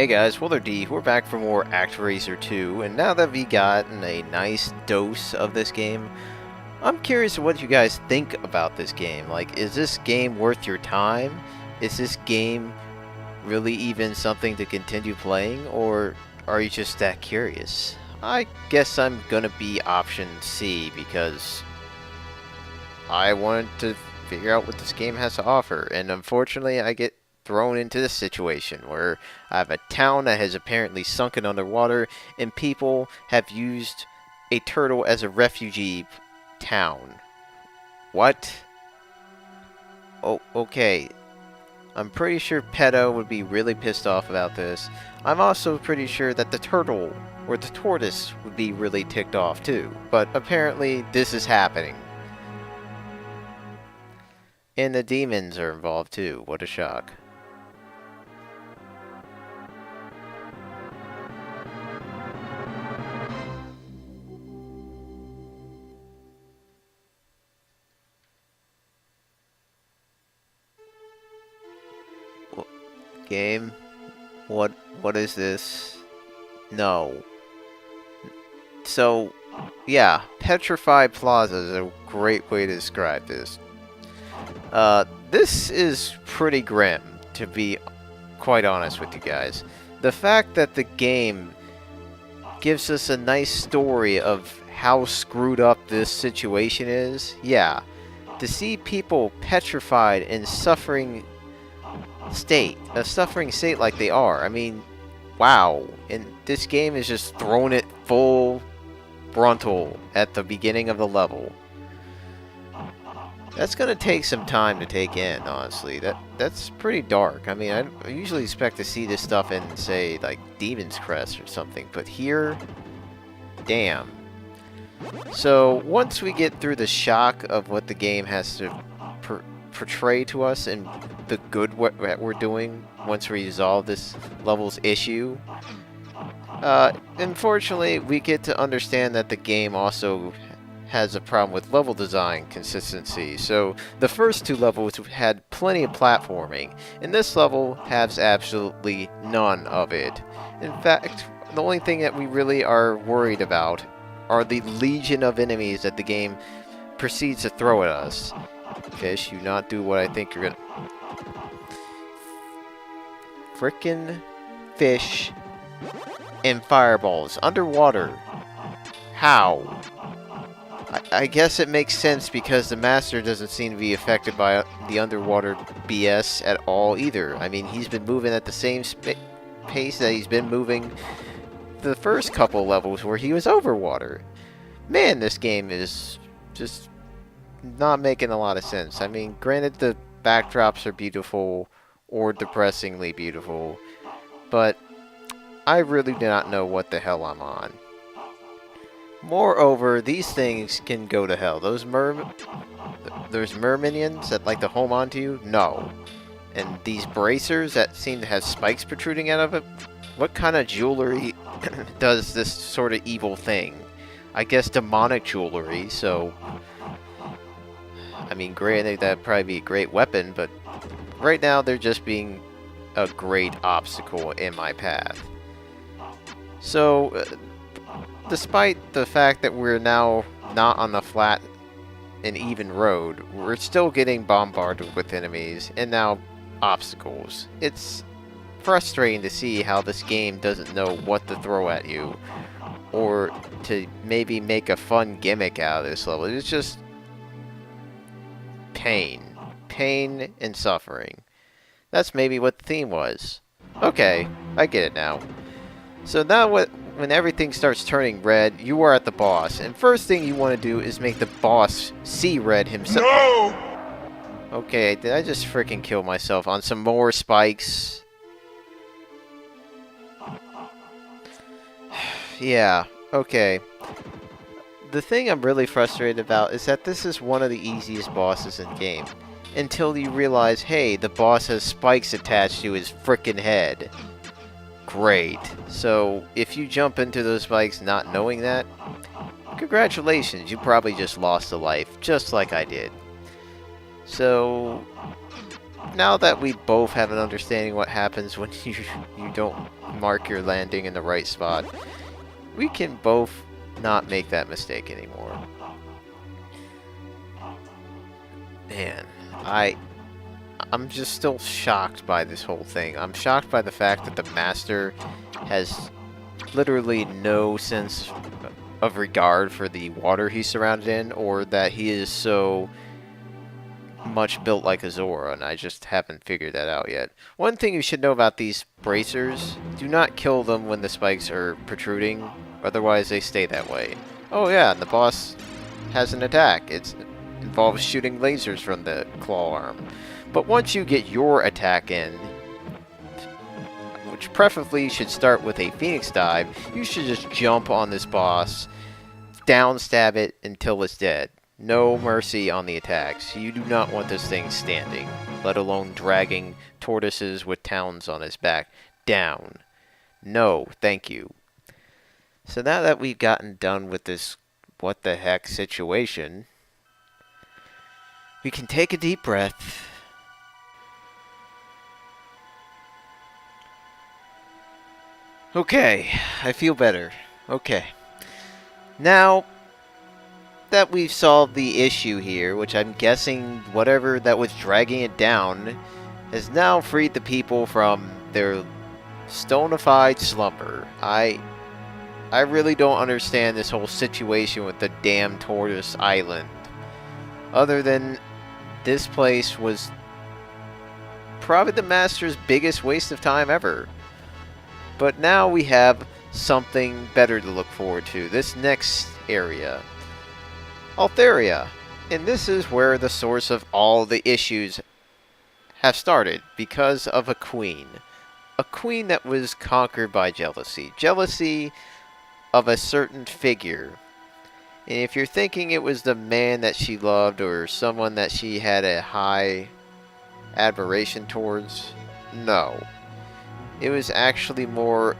Hey guys, Waddler-D, we're back for more ActRaiser 2, and now that we've gotten a nice dose of this game, I'm curious what you guys think about this game. Like, is this game worth your time? Is this game really even something to continue playing, or are you just that curious? I guess I'm gonna be option C, because I wanted to figure out what this game has to offer, and unfortunately I get thrown into this situation where I have a town that has apparently sunken underwater and people have used a turtle as a refugee town. What? Oh, okay. I'm pretty sure Pedo would be really pissed off about this. I'm also pretty sure that the turtle or the tortoise would be really ticked off too. But apparently this is happening. And the demons are involved too. What a shock. Game? What is this? No. So, yeah, Petrified Plaza is a great way to describe this. This is pretty grim, to be quite honest with you guys. The fact that the game gives us a nice story of how screwed up this situation is, yeah. To see people petrified and suffering a suffering state like they are. I mean, wow. And this game is just throwing it full frontal at the beginning of the level. That's gonna take some time to take in, honestly. That's pretty dark. I mean, I usually expect to see this stuff in, say, like, Demon's Crest or something, but here, damn. So, once we get through the shock of what the game has to portray to us and the good that we're doing once we resolve this level's issue, unfortunately, we get to understand that the game also has a problem with level design consistency. So the first two levels had plenty of platforming, and this level has absolutely none of it. In fact, the only thing that we really are worried about are the legion of enemies that the game proceeds to throw at us. Fish, you not do what I think you're gonna... Frickin' fish and fireballs underwater. How? I guess it makes sense because the master doesn't seem to be affected by the underwater BS at all either. I mean, he's been moving at the same pace that he's been moving the first couple levels where he was over water. Man, this game is just not making a lot of sense. I mean, granted the backdrops are beautiful or depressingly beautiful, but I really do not know what the hell I'm on. Moreover, these things can go to hell. Those merminions that like to home onto you? No. And these bracers that seem to have spikes protruding out of it? What kind of jewelry does this sort of evil thing? I guess demonic jewelry, so... I mean, granted, that'd probably be a great weapon, but right now they're just being a great obstacle in my path. So, despite the fact that we're now not on the flat and even road, we're still getting bombarded with enemies and now obstacles. It's frustrating to see how this game doesn't know what to throw at you or to maybe make a fun gimmick out of this level. It's just pain and suffering. That's maybe what the theme was. Okay, I get it now. So now when everything starts turning red, you are at the boss, and first thing you want to do is make the boss see red himself. No! Okay, did I just freaking kill myself on some more spikes? Yeah, okay. The thing I'm really frustrated about is that this is one of the easiest bosses in the game. Until you realize, hey, the boss has spikes attached to his frickin' head. Great. So, if you jump into those spikes not knowing that, congratulations, you probably just lost a life, just like I did. So, now that we both have an understanding what happens when you don't mark your landing in the right spot, we can both not make that mistake anymore. Man, I'm just still shocked by this whole thing. I'm shocked by the fact that the master has literally no sense of regard for the water he's surrounded in, or that he is so much built like a Zora, and I just haven't figured that out yet. One thing you should know about these bracers: do not kill them when the spikes are protruding, otherwise they stay that way. Oh yeah, and the boss has an attack. It involves shooting lasers from the claw arm. But once you get your attack in, which preferably should start with a Phoenix dive, you should just jump on this boss, down stab it until it's dead. No mercy on the attacks. You do not want this thing standing, let alone dragging Tortoises with talons on his back down. No, thank you. So now that we've gotten done with this what the heck situation, we can take a deep breath. Okay, I feel better. Okay. Now that we've solved the issue here, which I'm guessing whatever that was dragging it down has now freed the people from their stonified slumber. I really don't understand this whole situation with the damn Tortoise Island. Other than this place was probably the master's biggest waste of time ever. But now we have something better to look forward to. This next area, Altheria. And this is where the source of all the issues have started, because of a queen. A queen that was conquered by jealousy. Jealousy of a certain figure. And if you're thinking it was the man that she loved or someone that she had a high admiration towards, no. It was actually more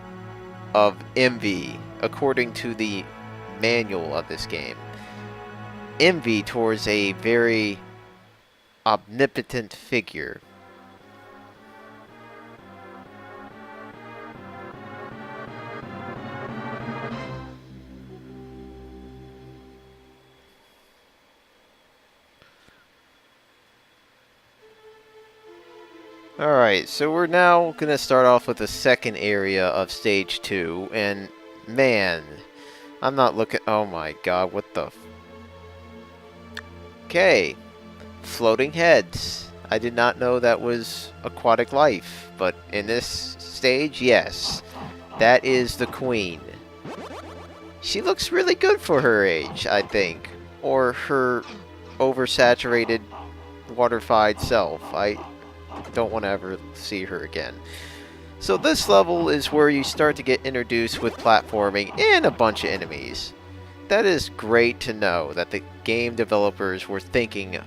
of envy, according to the manual of this game. Envy towards a very omnipotent figure. Alright, so we're now going to start off with the second area of Stage 2, and man, I'm not looking... Oh my god, what the... Okay, floating heads. I did not know that was aquatic life, but in this stage, yes, that is the queen. She looks really good for her age, I think, or her oversaturated, waterified self. I don't want to ever see her again. So this level is where you start to get introduced with platforming and a bunch of enemies. That is great to know that the game developers were thinking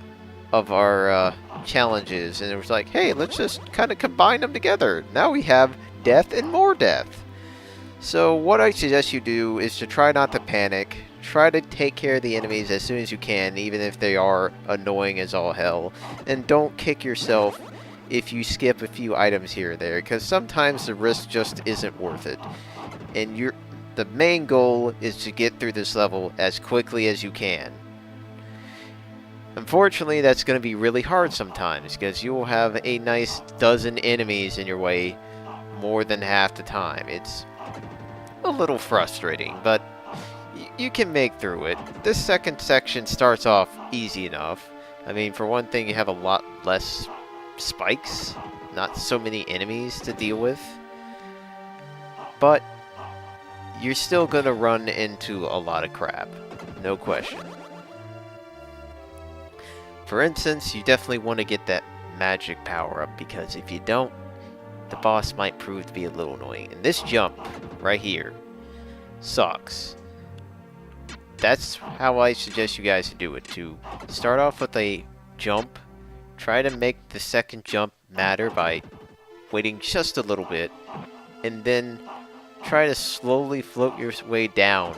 of our challenges, and it was like, hey, let's just kind of combine them together. Now we have death and more death. So what I suggest you do is to try not to panic. Try to take care of the enemies as soon as you can, even if they are annoying as all hell. And don't kick yourself if you skip a few items here or there, because sometimes the risk just isn't worth it. And the main goal is to get through this level as quickly as you can. Unfortunately, that's going to be really hard sometimes, because you will have a nice dozen enemies in your way more than half the time. It's a little frustrating, but you can make through it. This second section starts off easy enough. I mean, for one thing, you have a lot less spikes, not so many enemies to deal with, but you're still gonna run into a lot of crap, no question. For instance, you definitely want to get that magic power up, because if you don't, the boss might prove to be a little annoying. And this jump right here sucks. That's how I suggest you guys to do it. To start off with a jump. Try to make the second jump matter by waiting just a little bit, and then try to slowly float your way down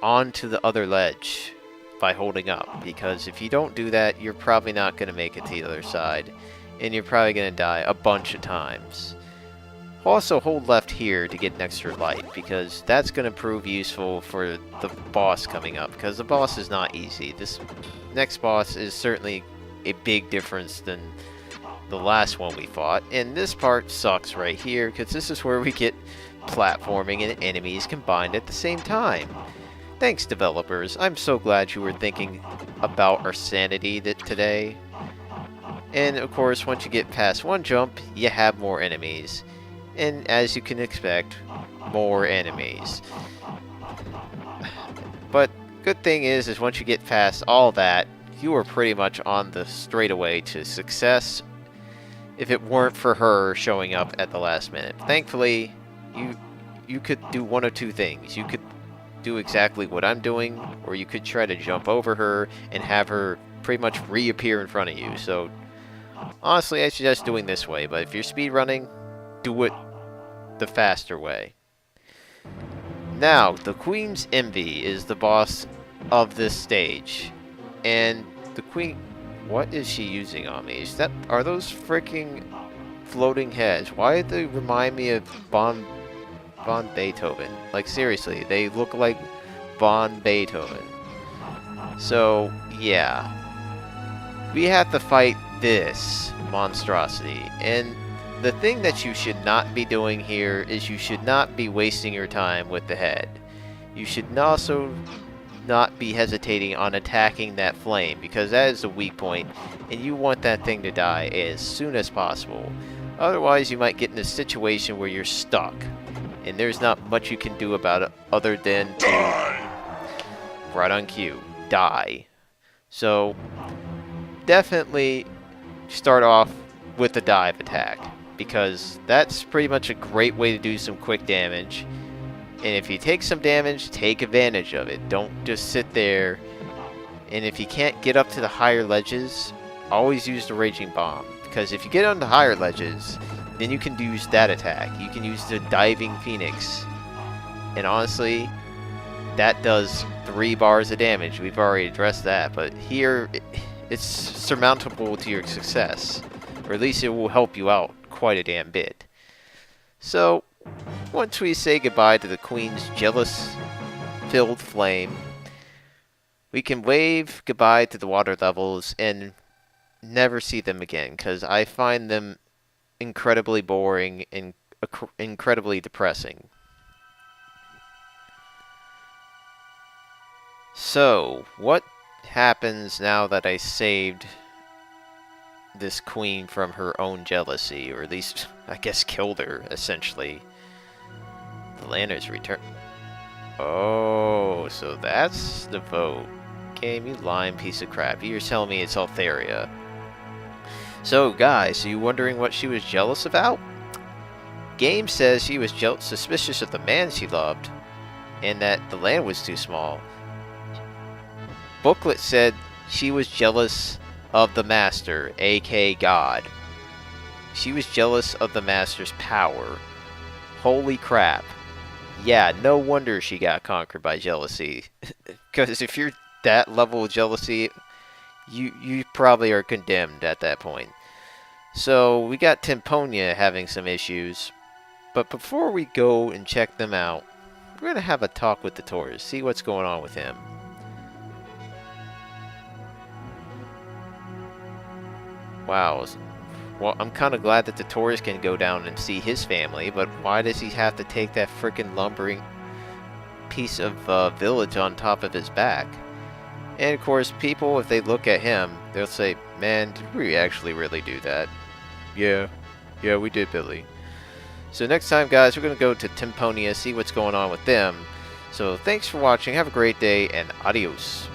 onto the other ledge by holding up, because if you don't do that, you're probably not going to make it to the other side, and you're probably going to die a bunch of times. Also, hold left here to get an extra life, because that's going to prove useful for the boss coming up, because the boss is not easy. This next boss is certainly a big difference than the last one we fought, and this part sucks right here, because this is where we get platforming and enemies combined at the same time. Thanks, developers. I'm so glad you were thinking about our sanity today. And of course, once you get past one jump, you have more enemies. And as you can expect, more enemies. But good thing is once you get past all that, you are pretty much on the straightaway to success if it weren't for her showing up at the last minute. Thankfully, you could do one of two things. You could do exactly what I'm doing, or you could try to jump over her and have her pretty much reappear in front of you. So honestly, I suggest doing this way, but if you're speedrunning, do it the faster way. Now, the Queen's Envy is the boss of this stage. And the Queen... What is she using on me? Are those freaking floating heads? Why do they remind me of Von Beethoven? Like, seriously, they look like Von Beethoven. So, yeah. We have to fight this monstrosity. And the thing that you should not be doing here is you should not be wasting your time with the head. You should also not be hesitating on attacking that flame, because that is a weak point, and you want that thing to die as soon as possible. Otherwise, you might get in a situation where you're stuck, and there's not much you can do about it other than to, right on cue, die. So, definitely start off with the dive attack, because that's pretty much a great way to do some quick damage. And if you take some damage, take advantage of it. Don't just sit there. And if you can't get up to the higher ledges, always use the Raging Bomb. Because if you get on the higher ledges, then you can use that attack. You can use the Diving Phoenix. And honestly, that does 3 bars of damage. We've already addressed that. But here, it's surmountable to your success. Or at least it will help you out quite a damn bit. So, once we say goodbye to the Queen's jealous-filled flame, we can wave goodbye to the water levels and never see them again, because I find them incredibly boring and incredibly depressing. So, what happens now that I saved this queen from her own jealousy, or at least, I guess, killed her, essentially? The lanterns return. Oh, so that's the vote. Game, you lying piece of crap. You're telling me it's Altheria. So, guys, are you wondering what she was jealous about? Game says she was suspicious of the man she loved, and that the land was too small. Booklet said she was jealous of the Master, aka God. She was jealous of the Master's power. Holy crap. Yeah, no wonder she got conquered by jealousy. Because if you're that level of jealousy, you probably are condemned at that point. So, we got Temponia having some issues. But before we go and check them out, we're going to have a talk with the Tortoise, see what's going on with him. Wow. Well, I'm kind of glad that the Tortoise can go down and see his family, but why does he have to take that frickin' lumbering piece of village on top of his back? And of course, people, if they look at him, they'll say, man, did we actually really do that? Yeah, we did, Billy. So next time, guys, we're going to go to Temponia, see what's going on with them. So thanks for watching, have a great day, and adios.